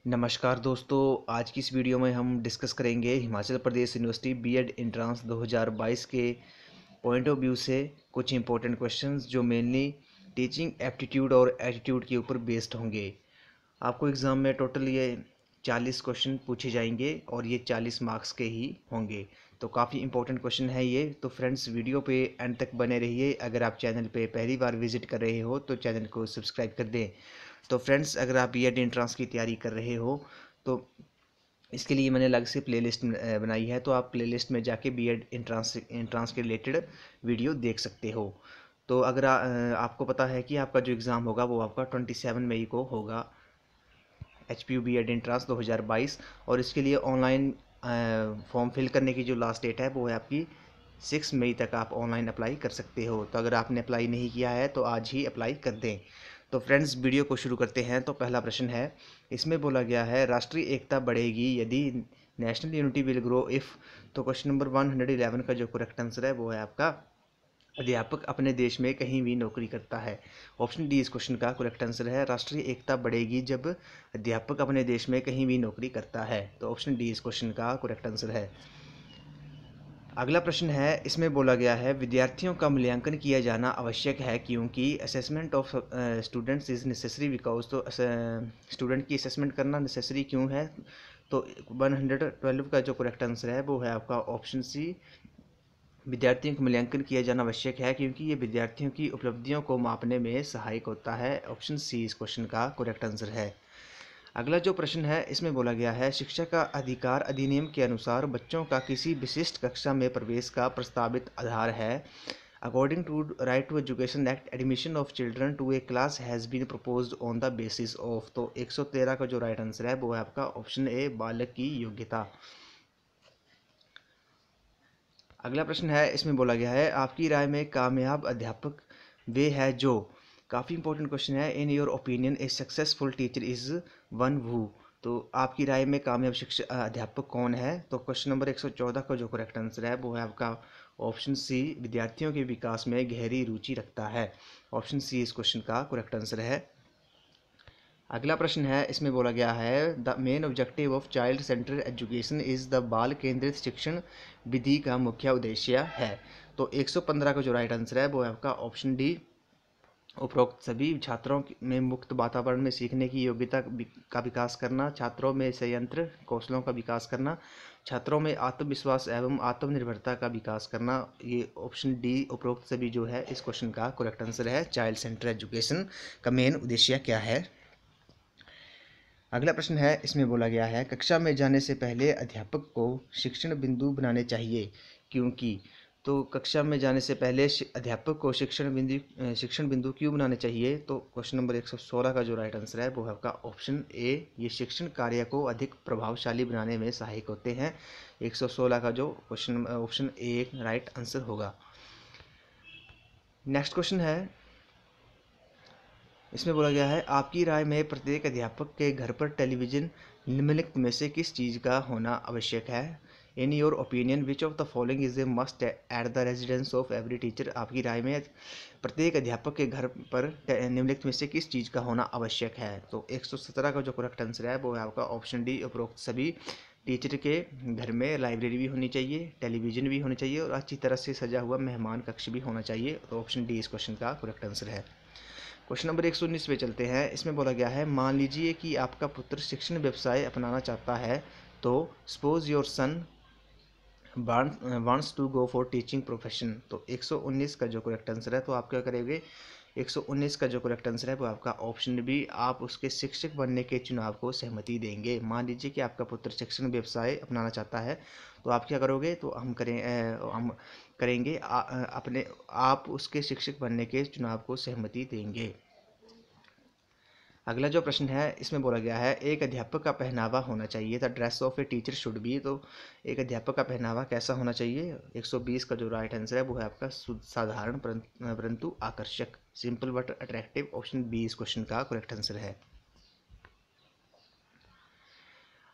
नमस्कार दोस्तों, आज की इस वीडियो में हम डिस्कस करेंगे Himachal Pradesh university BEd entrance 2022 के पॉइंट ऑफ व्यू से कुछ इंपॉर्टेंट क्वेश्चंस जो मेनली टीचिंग एप्टीट्यूड और एटीट्यूड के ऊपर बेस्ड होंगे। आपको एग्ज़ाम में टोटल ये 40 क्वेश्चन पूछे जाएंगे और ये 40 मार्क्स के ही होंगे। तो काफ़ी इंपॉर्टेंट क्वेश्चन है ये। तो फ्रेंड्स, वीडियो पे एंड तक बने रहिए। अगर आप चैनल पे पहली बार विजिट कर रहे हो तो चैनल को सब्सक्राइब कर दें। तो फ्रेंड्स, अगर आप बीएड एंट्रेंस की तैयारी कर रहे हो तो इसके लिए मैंने अलग से प्लेलिस्ट बनाई है, तो आप प्लेलिस्ट में जाके बीएड एंट्रेंस के रिलेटेड वीडियो देख सकते हो। तो अगर आपको पता है कि आपका जो एग्ज़ाम होगा वो आपका 27 मई को होगा, HPU बीएड एंट्रेंस 2022। और इसके लिए ऑनलाइन फॉर्म फिल करने की जो लास्ट डेट है वो है आपकी 6 मई तक आप ऑनलाइन अप्लाई कर सकते हो। तो अगर आपने अप्लाई नहीं किया है तो आज ही अप्लाई कर दें। तो फ्रेंड्स, वीडियो को शुरू करते हैं। तो पहला प्रश्न है, इसमें बोला गया है राष्ट्रीय एकता बढ़ेगी यदि national unity will grow if. तो क्वेश्चन नंबर 111 का जो करेक्ट आंसर है वो है आपका अध्यापक अपने देश में कहीं भी नौकरी करता है। ऑप्शन डी इस क्वेश्चन का करेक्ट आंसर है, राष्ट्रीय एकता बढ़ेगी जब अध्यापक अपने देश में कहीं भी नौकरी करता है। तो ऑप्शन डी इस क्वेश्चन का करेक्ट आंसर है। अगला प्रश्न है, इसमें बोला गया है विद्यार्थियों का मूल्यांकन किया जाना आवश्यक है क्योंकि assessment of students is necessary because. तो स्टूडेंट की असेसमेंट करना नेसेसरी क्यों है? तो 112 का जो करेक्ट आंसर है वो है आपका ऑप्शन सी, विद्यार्थियों का मूल्यांकन किया जाना आवश्यक है क्योंकि ये विद्यार्थियों की उपलब्धियों को मापने में सहायक होता है। ऑप्शन सी इस क्वेश्चन का करेक्ट आंसर है। अगला जो प्रश्न है, इसमें बोला गया है शिक्षा का अधिकार अधिनियम के अनुसार बच्चों का किसी विशिष्ट कक्षा में प्रवेश का प्रस्तावित आधार है। According to right to education act, admission of children to a class has been proposed on the basis of. तो 113 का जो राइट आंसर है वो है आपका ऑप्शन ए, बालक की योग्यता। अगला प्रश्न है, इसमें बोला गया है आपकी राय में कामयाब अध्यापक वे है जो। काफ़ी इंपॉर्टेंट क्वेश्चन है। In your opinion A successful teacher is one who. तो आपकी राय में कामयाब शिक्षक अध्यापक कौन है? तो क्वेश्चन नंबर 114 का जो करेक्ट आंसर है वो है आपका ऑप्शन सी, विद्यार्थियों के विकास में गहरी रुचि रखता है। ऑप्शन सी इस क्वेश्चन का करेक्ट आंसर है। अगला प्रश्न है, इसमें बोला गया है the main objective of child centred education is the बाल केंद्रित शिक्षण विधि का मुख्य उद्देश्य है। तो 115 का जो राइट आंसर है वो है आपका ऑप्शन डी, उपरोक्त सभी छात्रों में मुक्त वातावरण में सीखने की योग्यता का विकास करना, छात्रों में संयंत्र कौशलों का विकास करना, छात्रों में आत्मविश्वास एवं आत्मनिर्भरता का विकास करना। ये ऑप्शन डी, उपरोक्त सभी जो है इस क्वेश्चन का करेक्ट आंसर है। चाइल्ड सेंटर एजुकेशन का मेन उद्देश्य क्या है? अगला प्रश्न है, इसमें बोला गया है कक्षा में जाने से पहले अध्यापक को शिक्षण बिंदु बनाने चाहिए क्योंकि। तो कक्षा में जाने से पहले अध्यापक को शिक्षण बिंदु क्यों बनाने चाहिए? तो क्वेश्चन नंबर 116 का जो राइट आंसर है वो है आपका ऑप्शन ए, ये शिक्षण कार्य को अधिक प्रभावशाली बनाने में सहायक होते हैं। 116 का जो question option A right answer होगा। नेक्स्ट क्वेश्चन है, इसमें बोला गया है आपकी राय में प्रत्येक अध्यापक के घर पर टेलीविज़न निम्नलिखित में से किस चीज़ का होना आवश्यक है? In your opinion which of the following is a must at the residence of every teacher. आपकी राय में प्रत्येक अध्यापक के घर पर निम्नलिखित में से किस चीज़ का होना आवश्यक है? तो 117 का जो करेक्ट आंसर है वो है आपका ऑप्शन डी, उपरोक्त सभी टीचर के घर में लाइब्रेरी भी होनी चाहिए, टेलीविज़न भी होनी चाहिए और अच्छी तरह से सजा हुआ मेहमान कक्ष भी होना चाहिए। तो ऑप्शन डी इस क्वेश्चन का करेक्ट आंसर है। क्वेश्चन नंबर 119 पे चलते हैं। इसमें बोला गया है मान लीजिए कि आपका पुत्र शिक्षण व्यवसाय अपनाना चाहता है, तो suppose your son wants to go for teaching profession. तो 119 का जो करेक्ट आंसर है, तो आप क्या करेंगे? 119 का जो करेक्ट आंसर है वो आपका ऑप्शन बी, आप उसके शिक्षक बनने के चुनाव को सहमति देंगे। मान लीजिए कि आपका पुत्र शिक्षण व्यवसाय अपनाना चाहता है, तो आप क्या करोगे? तो हम करेंगे अपने आप उसके शिक्षक बनने के चुनाव को सहमति देंगे। अगला जो प्रश्न है, इसमें बोला गया है एक अध्यापक का पहनावा होना चाहिए, the dress of a teacher should be. तो एक अध्यापक का पहनावा कैसा होना चाहिए? 120 का जो राइट आंसर है वो है आपका साधारण परंतु आकर्षक, simple but attractive. Option B इस क्वेश्चन का करेक्ट आंसर है।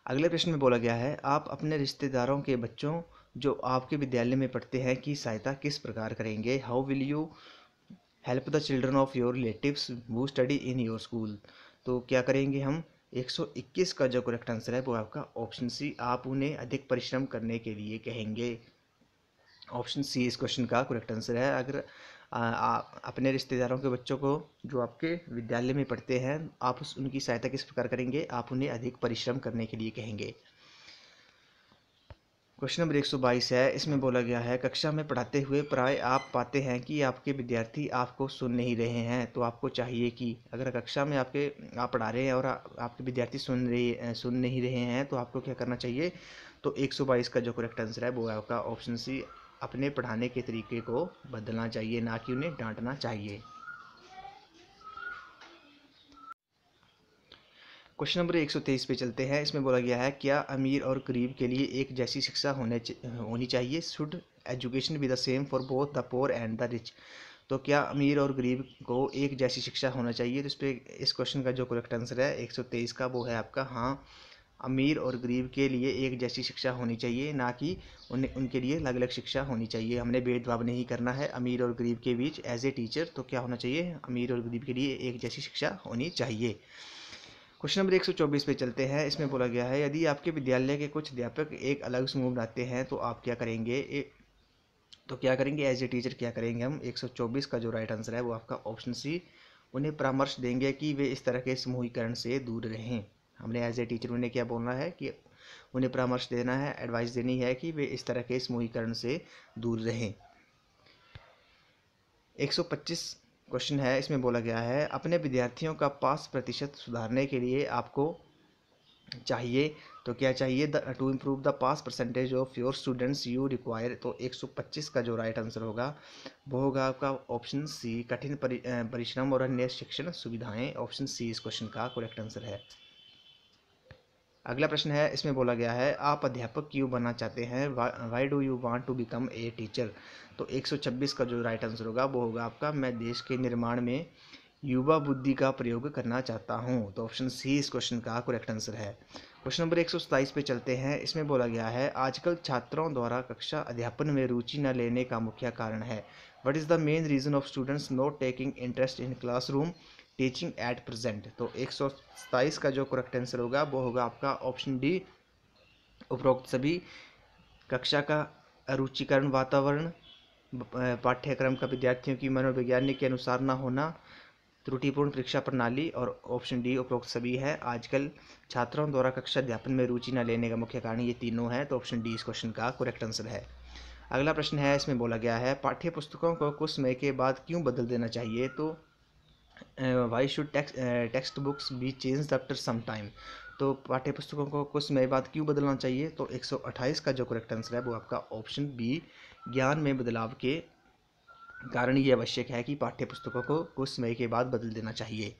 अगले प्रश्न में बोला गया है आप अपने रिश्तेदारों के बच्चों जो आपके विद्यालय में पढ़ते हैं की सहायता किस प्रकार करेंगे? How will you help the children of your relatives who study in your school. तो क्या करेंगे हम? 121 का जो करेक्ट आंसर है वो आपका ऑप्शन सी, आप उन्हें अधिक परिश्रम करने के लिए कहेंगे। ऑप्शन सी इस क्वेश्चन का करेक्ट आंसर है। अगर अपने रिश्तेदारों के बच्चों को जो आपके विद्यालय में पढ़ते हैं, आप उनकी सहायता किस प्रकार करेंगे? आप उन्हें अधिक परिश्रम करने के लिए कहेंगे। क्वेश्चन नंबर 122 है, इसमें बोला गया है कक्षा में पढ़ाते हुए प्राय आप पाते हैं कि आपके विद्यार्थी आपको सुन नहीं रहे हैं, तो आपको चाहिए कि अगर कक्षा में आप पढ़ा रहे हैं और आपके विद्यार्थी सुन नहीं रहे हैं तो आपको क्या करना चाहिए? तो 122 का जो करेक्ट आंसर है वो है आपका ऑप्शन सी, अपने पढ़ाने के तरीके को बदलना चाहिए, ना कि उन्हें डांटना चाहिए। क्वेश्चन नंबर 123 पे चलते हैं। इसमें बोला गया है क्या अमीर और गरीब के लिए एक जैसी शिक्षा होनी चाहिए? Should education be the same for both the poor and the rich? तो क्या अमीर और गरीब को एक जैसी शिक्षा होना चाहिए? तो इस क्वेश्चन का जो करेक्ट आंसर है 123 का वो है आपका हाँ, अमीर और गरीब के लिए एक जैसी शिक्षा होनी चाहिए, ना कि उनके लिए अलग अलग शिक्षा होनी चाहिए। हमने भेदभाव नहीं करना है अमीर और गरीब के बीच एज ए टीचर। तो क्या होना चाहिए? अमीर और गरीब के लिए एक जैसी शिक्षा होनी चाहिए। क्वेश्चन नंबर 124 पे चलते हैं। इसमें बोला गया है यदि आपके विद्यालय के कुछ अध्यापक एक अलग समूह बनाते हैं तो आप क्या करेंगे? तो क्या करेंगे एज ए टीचर? क्या करेंगे हम? 124 का जो राइट आंसर है वो आपका ऑप्शन सी, उन्हें परामर्श देंगे कि वे इस तरह के समूहीकरण से दूर रहें। हमने एज ए टीचर उन्हें क्या बोलना है कि उन्हें परामर्श देना है, एडवाइस देनी है कि वे इस तरह के समूहीकरण से दूर रहें। 125 क्वेश्चन है, इसमें बोला गया है अपने विद्यार्थियों का पास प्रतिशत सुधारने के लिए आपको चाहिए। तो क्या चाहिए? To improve the pass percentage of your students you require. तो 125 का जो राइट आंसर होगा वो होगा आपका ऑप्शन सी, कठिन परिश्रम और अन्य शिक्षण सुविधाएं। ऑप्शन सी इस क्वेश्चन का करेक्ट आंसर है। अगला प्रश्न है, इसमें बोला गया है आप अध्यापक क्यों बनना चाहते हैं? Why do you want to become a teacher? तो 126 का जो राइट आंसर होगा वो होगा आपका मैं देश के निर्माण में युवा बुद्धि का प्रयोग करना चाहता हूँ। तो ऑप्शन सी इस क्वेश्चन का करेक्ट आंसर है। क्वेश्चन नंबर 127 पे चलते हैं। इसमें बोला गया है आजकल छात्रों द्वारा कक्षा अध्यापन में रुचि न लेने का मुख्य कारण है। What is the main reason of students not taking interest in classroom teaching at present? तो 127 का जो करेक्ट आंसर होगा वो होगा आपका ऑप्शन डी, उपरोक्त सभी कक्षा का अरुचिकरण वातावरण, पाठ्यक्रम का विद्यार्थियों की मनोवैज्ञानिक के अनुसार न होना, त्रुटिपूर्ण परीक्षा प्रणाली, और ऑप्शन डी उपरोक्त सभी है। आजकल छात्रों द्वारा कक्षा अध्यापन में रुचि न लेने का मुख्य कारण ये तीनों है। तो ऑप्शन डी इस क्वेश्चन का करेक्ट आंसर है। अगला प्रश्न है, इसमें बोला गया है पाठ्य पुस्तकों को कुछ समय के बाद क्यों बदल देना चाहिए? तो why should text books be change after some time? तो पाठ्य पुस्तकों को कुछ समय बाद क्यों बदलना चाहिए? तो 128 का जो करेक्ट आंसर है वो आपका ऑप्शन बी, ज्ञान में बदलाव के कारण ये आवश्यक है कि पाठ्य पुस्तकों को कुछ समय के बाद बदल देना चाहिए।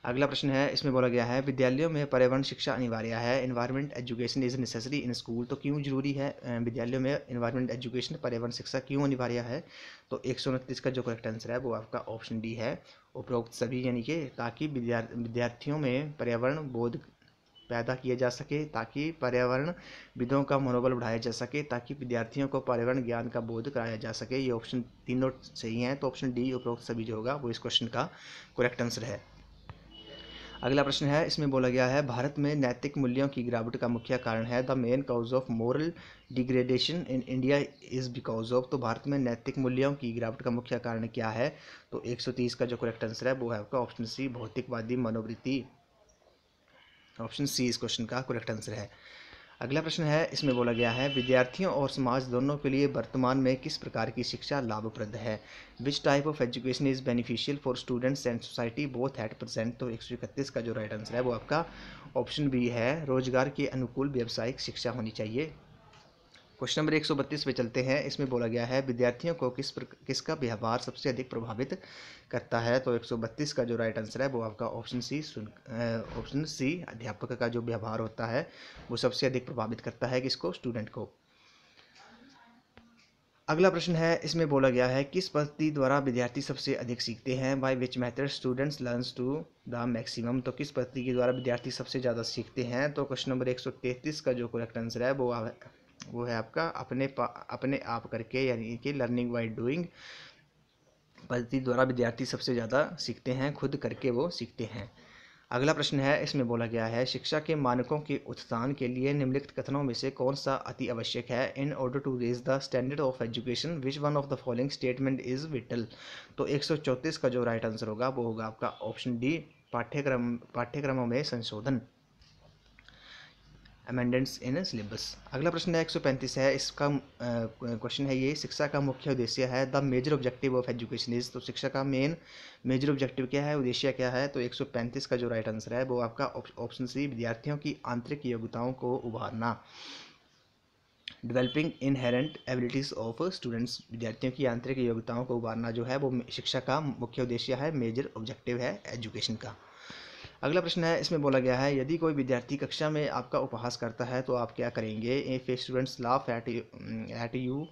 अगला प्रश्न है, इसमें बोला गया है विद्यालयों में पर्यावरण शिक्षा अनिवार्य है। Environment education is necessary in school? तो क्यों जरूरी है विद्यालयों में एनवायरमेंट एजुकेशन, पर्यावरण शिक्षा क्यों अनिवार्य है? तो 129 का जो करेक्ट आंसर है वो आपका ऑप्शन डी है, उपरोक्त सभी, यानी कि ताकि विद्यार्थियों में पर्यावरण बोध पैदा किया जा सके, ताकि पर्यावरण विदों का मनोबल बढ़ाया जा सके, ताकि विद्यार्थियों को पर्यावरण ज्ञान का बोध कराया जा सके। ये ऑप्शन तीनों सही हैं। तो ऑप्शन डी उपरोक्त सभी जो होगा वो इस क्वेश्चन का करेक्ट आंसर है। अगला प्रश्न है, इसमें बोला गया है भारत में नैतिक मूल्यों की गिरावट का मुख्य कारण है। The main cause of moral degradation in India is because of? तो भारत में नैतिक मूल्यों की गिरावट का मुख्य कारण क्या है? तो 130 का जो करेक्ट आंसर है वो है आपका ऑप्शन सी, भौतिकवादी मनोवृत्ति। ऑप्शन सी इस क्वेश्चन का करेक्ट आंसर है। अगला प्रश्न है, इसमें बोला गया है विद्यार्थियों और समाज दोनों के लिए वर्तमान में किस प्रकार की शिक्षा लाभप्रद है? Which type of education is beneficial for students and society both at present? तो 131 का जो राइट आंसर है वो आपका ऑप्शन बी है, रोजगार के अनुकूल व्यावसायिक शिक्षा होनी चाहिए। क्वेश्चन नंबर 132 पे चलते हैं। इसमें बोला गया है विद्यार्थियों को किसका व्यवहार सबसे अधिक प्रभावित करता है? तो 132 का जो राइट आंसर है वो आपका ऑप्शन सी, अध्यापक का जो व्यवहार होता है वो सबसे अधिक प्रभावित करता है किसको? स्टूडेंट को। अगला प्रश्न है, इसमें बोला गया है किस पद्धति द्वारा विद्यार्थी सबसे अधिक सीखते हैं? By which method students learns to the maximum? तो किस पद्धति के द्वारा विद्यार्थी सबसे ज़्यादा सीखते हैं? तो क्वेश्चन नंबर 133 का जो करेक्ट आंसर है वो है आपका अपने आप करके, यानी कि लर्निंग बाय डूइंग पद्धति द्वारा विद्यार्थी सबसे ज़्यादा सीखते हैं, खुद करके वो सीखते हैं। अगला प्रश्न है, इसमें बोला गया है शिक्षा के मानकों के उत्थान के लिए निम्नलिखित कथनों में से कौन सा अति आवश्यक है। In order to raise the standard of education which one of the following statement is vital. तो 134 का जो राइट आंसर होगा वो होगा आपका ऑप्शन डी, पाठ्यक्रमों में संशोधन, अमेंडेंट्स इन सिलेबस। अगला प्रश्न है 135 है, इसका क्वेश्चन है ये, शिक्षा का मुख्य उद्देश्य है the major objective of education is. तो शिक्षा का मेजर ऑब्जेक्टिव क्या है, उद्देश्य क्या है। तो 135 का जो राइट आंसर है वो आपका ऑप्शन सी, विद्यार्थियों की आंतरिक योग्यताओं को उभारना, developing inherent abilities of students. विद्यार्थियों की आंतरिक योग्यताओं को उभारना जो है वो शिक्षा का मुख्य उद्देश्य है, मेजर ऑब्जेक्टिव है एजुकेशन का। अगला प्रश्न है, इसमें बोला गया है यदि कोई विद्यार्थी कक्षा में आपका उपहास करता है तो आप क्या करेंगे। If students laugh at you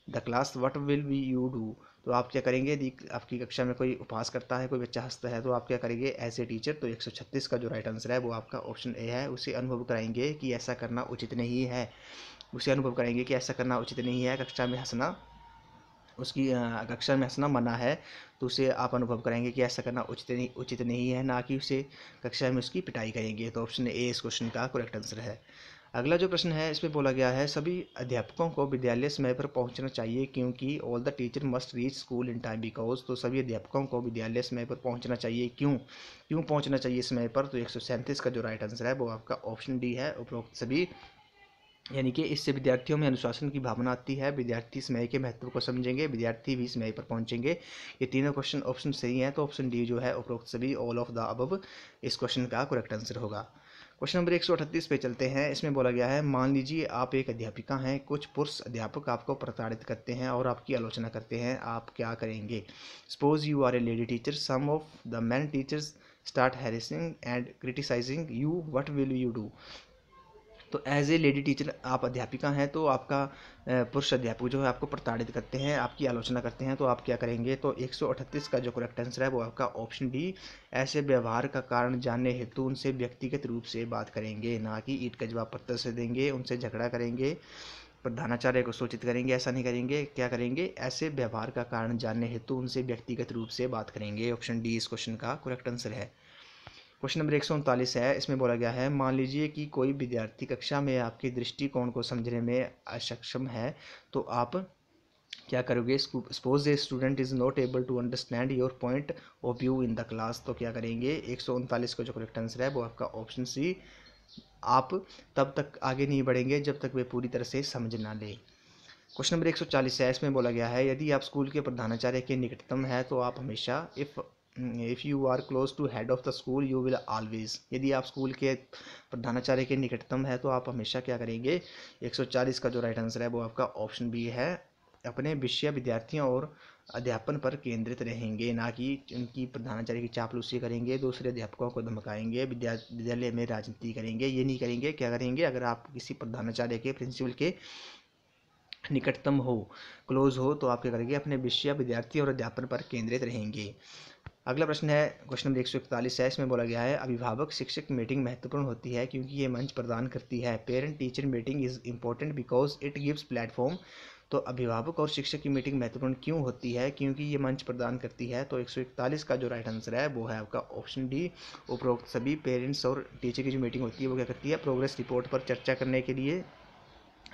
the class what will we you do. तो आप क्या करेंगे यदि आपकी कक्षा में कोई उपहास करता है, कोई बच्चा हंसता है तो आप क्या करेंगे एज ए टीचर। तो 136 का जो राइट आंसर है वो आपका ऑप्शन ए है, उसे अनुभव कराएंगे कि ऐसा करना उचित नहीं है, उसे अनुभव कराएंगे कि ऐसा करना उचित नहीं है, कक्षा में हंसना, उसकी कक्षा में हंसना मना है, तो उसे आप अनुभव कराएंगे कि ऐसा करना उचित नहीं है, ना कि उसे कक्षा में उसकी पिटाई करेंगे। तो ऑप्शन ए इस क्वेश्चन का करेक्ट आंसर है। अगला जो प्रश्न है इसमें बोला गया है सभी अध्यापकों को विद्यालय समय पर पहुंचना चाहिए क्योंकि all the teacher must reach school in time because. तो सभी अध्यापकों को विद्यालय समय पर पहुंचना चाहिए, क्यों पहुंचना चाहिए समय पर। तो 137 का जो राइट आंसर है वो आपका ऑप्शन डी है, उपरोक्त सभी, यानी कि इससे विद्यार्थियों में अनुशासन की भावना आती है, विद्यार्थी समय के महत्व को समझेंगे, विद्यार्थी भी समय पर पहुंचेंगे। ये तीनों क्वेश्चन ऑप्शन सही हैं, तो ऑप्शन डी जो है उपरोक्त सभी, ऑल ऑफ द अबव, इस क्वेश्चन का करेक्ट आंसर होगा। क्वेश्चन नंबर 138 पे चलते हैं। इसमें बोला गया है मान लीजिए आप एक अध्यापिका हैं, कुछ पुरुष अध्यापक आपको प्रताड़ित करते हैं और आपकी आलोचना करते हैं, आप क्या करेंगे। Suppose you are a lady teacher, some of the man teachers start harassing and criticising you, what will you do. तो एज ए लेडी टीचर आप अध्यापिका हैं, तो आपका पुरुष अध्यापक जो है आपको प्रताड़ित करते हैं, आपकी आलोचना करते हैं, तो आप क्या करेंगे। तो 138 का जो करेक्ट आंसर है वो आपका ऑप्शन डी, ऐसे व्यवहार का कारण जानने हेतु उनसे व्यक्तिगत रूप से बात करेंगे, ना कि ईंट का जवाब पत्थर से देंगे, उनसे झगड़ा करेंगे, प्रधानाचार्य को सूचित करेंगे, ऐसा नहीं करेंगे। क्या करेंगे, ऐसे व्यवहार का कारण जानने हेतु उनसे व्यक्तिगत रूप से बात करेंगे। ऑप्शन डी इस क्वेश्चन का करेक्ट आंसर है। क्वेश्चन नंबर 139 है, इसमें बोला गया है मान लीजिए कि कोई विद्यार्थी कक्षा में आपके दृष्टिकोण को समझने में अक्षम है, तो आप क्या करोगे। Suppose a student is not able to understand your point of view in the class. तो क्या करेंगे, 139 का जो करेक्ट आंसर है वो आपका ऑप्शन सी, आप तब तक आगे नहीं बढ़ेंगे जब तक वे पूरी तरह से समझ ना ले। क्वेश्चन नंबर 140 है, इसमें बोला गया है यदि आप स्कूल के प्रधानाचार्य के निकटतम है तो आप हमेशा if you are close to head of the school you will always. यदि आप स्कूल के प्रधानाचार्य के निकटतम है तो आप हमेशा क्या करेंगे। 140 का जो राइट आंसर है वो आपका ऑप्शन बी है, अपने विषय विद्यार्थियों और अध्यापन पर केंद्रित रहेंगे, ना कि उनकी प्रधानाचार्य की चापलूसी करेंगे, दूसरे अध्यापकों को धमकाएंगे, विद्यालय में राजनीति करेंगे, ये नहीं करेंगे। क्या करेंगे, अगर आप किसी प्रधानाचार्य के प्रिंसिपल के निकटतम हो, क्लोज हो, तो आप क्या करेंगे, अपने विषय विद्यार्थी और अध्यापन पर केंद्रित रहेंगे। अगला प्रश्न है क्वेश्चन नंबर 141 है, इसमें बोला गया है अभिभावक शिक्षक मीटिंग महत्वपूर्ण होती है क्योंकि ये मंच प्रदान करती है। Parent teacher meeting is important because it gives platform. तो अभिभावक और शिक्षक की मीटिंग महत्वपूर्ण क्यों होती है, क्योंकि ये मंच प्रदान करती है। तो 141 का जो राइट आंसर है वो है आपका ऑप्शन डी, उपरोक्त सभी। पेरेंट्स और टीचर की जो मीटिंग होती है वो क्या करती है, प्रोग्रेस रिपोर्ट पर चर्चा करने के लिए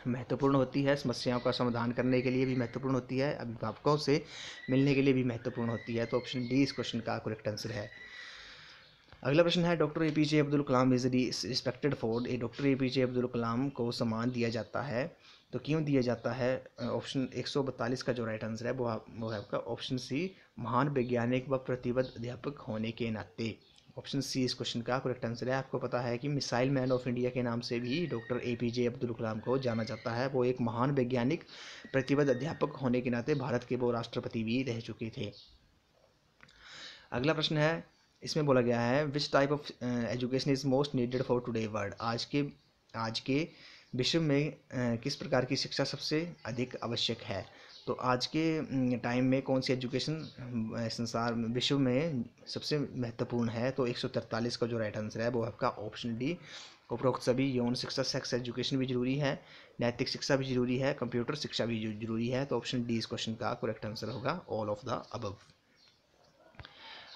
महत्वपूर्ण होती है, समस्याओं का समाधान करने के लिए भी महत्वपूर्ण होती है, अभिभावकों से मिलने के लिए भी महत्वपूर्ण होती है। तो ऑप्शन डी इस क्वेश्चन का करेक्ट आंसर है। अगला प्रश्न है doctor APJ Abdul Kalam is respected for. Doctor APJ Abdul Kalam को सम्मान दिया जाता है, तो क्यों दिया जाता है। ऑप्शन 142 का जो राइट आंसर है वो है आपका ऑप्शन सी, महान वैज्ञानिक व प्रतिबद्ध अध्यापक होने के नाते। ऑप्शन सी इस क्वेश्चन का करेक्ट आंसर है। आपको पता है कि मिसाइल मैन ऑफ इंडिया के नाम से भी डॉक्टर एपीजे अब्दुल कलाम को जाना जाता है। वो एक महान वैज्ञानिक, प्रतिबद्ध अध्यापक होने के नाते भारत के वो राष्ट्रपति भी रह चुके थे। अगला प्रश्न है, इसमें बोला गया है which type of education is most needed for today world. आज के विश्व में किस प्रकार की शिक्षा सबसे अधिक आवश्यक है। तो आज के टाइम में कौन सी एजुकेशन संसार विश्व में सबसे महत्वपूर्ण है। तो 143 का जो राइट आंसर है वो आपका ऑप्शन डी, उपरोक्त सभी। यौन शिक्षा, सेक्स एजुकेशन भी जरूरी है, नैतिक शिक्षा भी जरूरी है, कंप्यूटर शिक्षा भी जरूरी है। तो ऑप्शन डी इस क्वेश्चन का करेक्ट आंसर होगा, ऑल ऑफ द अबव।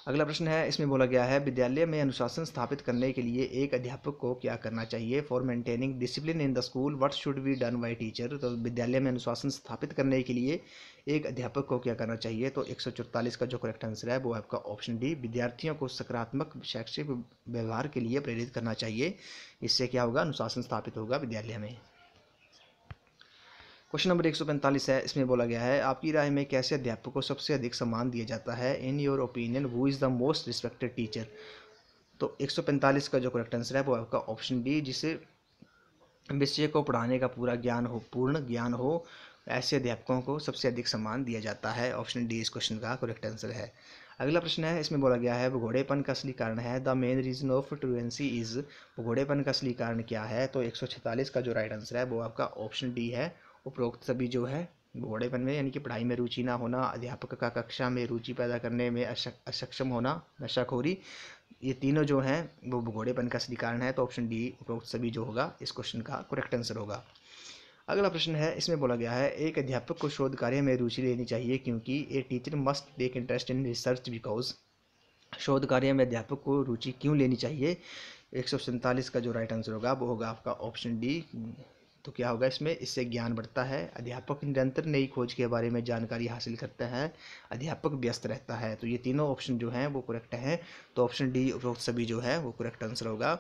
अगला प्रश्न है, इसमें बोला गया है विद्यालय में अनुशासन स्थापित करने के लिए एक अध्यापक को क्या करना चाहिए। For maintaining discipline in the school what should be done by teacher. तो विद्यालय में अनुशासन स्थापित करने के लिए एक अध्यापक को क्या करना चाहिए। तो 144 का जो करेक्ट आंसर है वो आपका ऑप्शन डी, विद्यार्थियों को सकारात्मक शैक्षिक व्यवहार के लिए प्रेरित करना चाहिए। इससे क्या होगा, अनुशासन स्थापित होगा विद्यालय में। क्वेश्चन नंबर 145 है, इसमें बोला गया है आपकी राय में कैसे अध्यापक को सबसे अधिक सम्मान दिया जाता है। In your opinion who is the most respected teacher. तो 145 का जो करेक्ट आंसर है वो आपका ऑप्शन डी, जिसे विषय को पढ़ाने का पूर्ण ज्ञान हो, ऐसे अध्यापकों को सबसे अधिक सम्मान दिया जाता है। ऑप्शन डी इस क्वेश्चन का करेक्ट आंसर है। अगला प्रश्न है, इसमें बोला गया है भगोड़ेपन का असली कारण है। The main reason of truancy is. भगोड़ेपन का असली कारण क्या है। तो 146 का जो राइट आंसर है वो आपका ऑप्शन डी है। उपरोक्त सभी जो है भगोड़ेपन में यानी कि पढ़ाई में रुचि ना होना, अध्यापक का कक्षा में रुचि पैदा करने में असक्षम होना, नशाखोरी, ये तीनों जो हैं वो भगोड़ेपन का असली कारण है। तो ऑप्शन डी उपरोक्त सभी जो होगा इस क्वेश्चन का करेक्ट आंसर होगा। अगला प्रश्न है, इसमें बोला गया है एक अध्यापक को शोध कार्य में रुचि लेनी चाहिए क्योंकि a teacher must take interest in research because. शोध कार्य में अध्यापक को रुचि क्यों लेनी चाहिए। 147 का जो राइट आंसर होगा वो होगा आपका ऑप्शन डी। तो क्या होगा इसमें, इससे ज्ञान बढ़ता है, अध्यापक निरंतर नई खोज के बारे में जानकारी हासिल करता है, अध्यापक व्यस्त रहता है। तो ये तीनों ऑप्शन जो हैं वो करेक्ट हैं। तो ऑप्शन डी उपरोक्त सभी जो है वो करेक्ट आंसर होगा।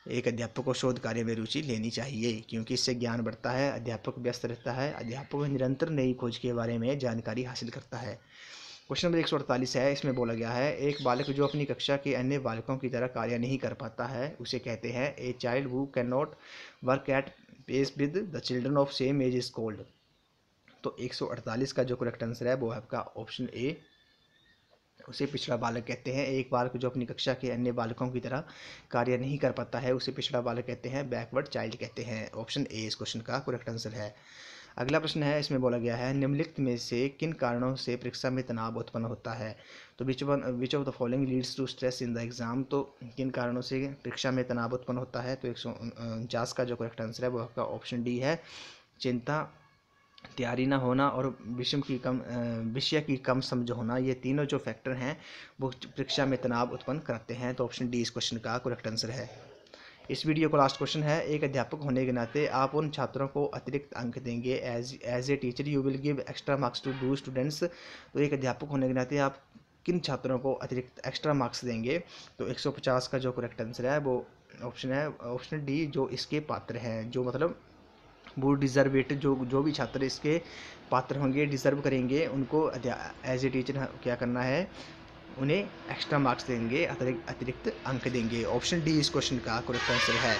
एक अध्यापक को शोध कार्य में रुचि लेनी चाहिए क्योंकि इससे ज्ञान बढ़ता है, अध्यापक व्यस्त रहता है, अध्यापक निरंतर नई खोज के बारे में जानकारी हासिल करता है। क्वेश्चन नंबर 148 है, इसमें बोला गया है एक बालक जो अपनी कक्षा के अन्य बालकों की तरह कार्य नहीं कर पाता है उसे कहते हैं। A child who can not work at pace with the children of same age is called. तो 148 का जो करेक्ट आंसर है वो आपका ऑप्शन ए, उसे पिछड़ा बालक कहते हैं। एक बालक जो अपनी कक्षा के अन्य बालकों की तरह कार्य नहीं कर पाता है उसे पिछड़ा बालक कहते हैं, बैकवर्ड चाइल्ड कहते हैं। ऑप्शन ए इस क्वेश्चन का करेक्ट आंसर है। अगला प्रश्न है, इसमें बोला गया है निम्नलिखित में से किन कारणों से परीक्षा में तनाव उत्पन्न होता है। तो which of the following leads to stress in the exam. तो किन कारणों से परीक्षा में तनाव उत्पन्न होता है। तो 149 का जो करेक्ट आंसर है वो आपका ऑप्शन डी है, चिंता, तैयारी ना होना और विषय की कम समझ होना। ये तीनों जो फैक्टर हैं वो परीक्षा में तनाव उत्पन्न करते हैं। तो ऑप्शन डी इस क्वेश्चन का करेक्ट आंसर है। इस वीडियो का लास्ट क्वेश्चन है, एक अध्यापक होने के नाते आप उन छात्रों को अतिरिक्त अंक देंगे। As a teacher you will give extra marks to two students. तो एक अध्यापक होने के नाते आप किन छात्रों को अतिरिक्त एक्स्ट्रा मार्क्स देंगे। तो 150 का जो करेक्ट आंसर है वो ऑप्शन है ऑप्शन डी, जो इसके पात्र हैं, जो मतलब वो डिज़र्वेटिव जो भी छात्र इसके पात्र होंगे, डिज़र्व करेंगे, उनको एज ए टीचर क्या करना है, उन्हें एक्स्ट्रा मार्क्स देंगे, अतिरिक्त अंक देंगे। ऑप्शन डी इस क्वेश्चन का करेक्ट आंसर है।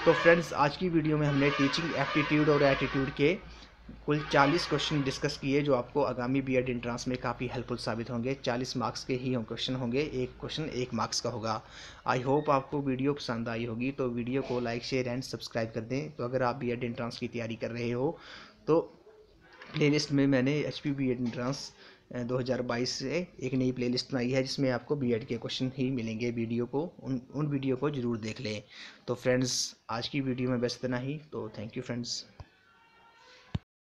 तो फ्रेंड्स आज की वीडियो में हमने टीचिंग एप्टीट्यूड और एटीट्यूड के कुल 40 क्वेश्चन डिस्कस किए जो आपको आगामी बीएड एंट्रेंस में काफ़ी हेल्पफुल साबित होंगे। 40 मार्क्स के ही क्वेश्चन होंगे, एक क्वेश्चन 1 मार्क्स का होगा। आई होप आपको वीडियो पसंद आई होगी, तो वीडियो को लाइक शेयर एंड सब्सक्राइब कर दें। तो अगर आप बीएड एंट्रेंस की तैयारी कर रहे हो तो प्लेलिस्ट में मैंने एचपी बीएड एंट्रेंस 2022 से एक नई प्लेलिस्ट बनाई है जिसमें आपको बीएड के क्वेश्चन ही मिलेंगे। वीडियो को उन वीडियो को ज़रूर देख लें। तो फ्रेंड्स आज की वीडियो में बस इतना ही। तो थैंक यू फ्रेंड्स।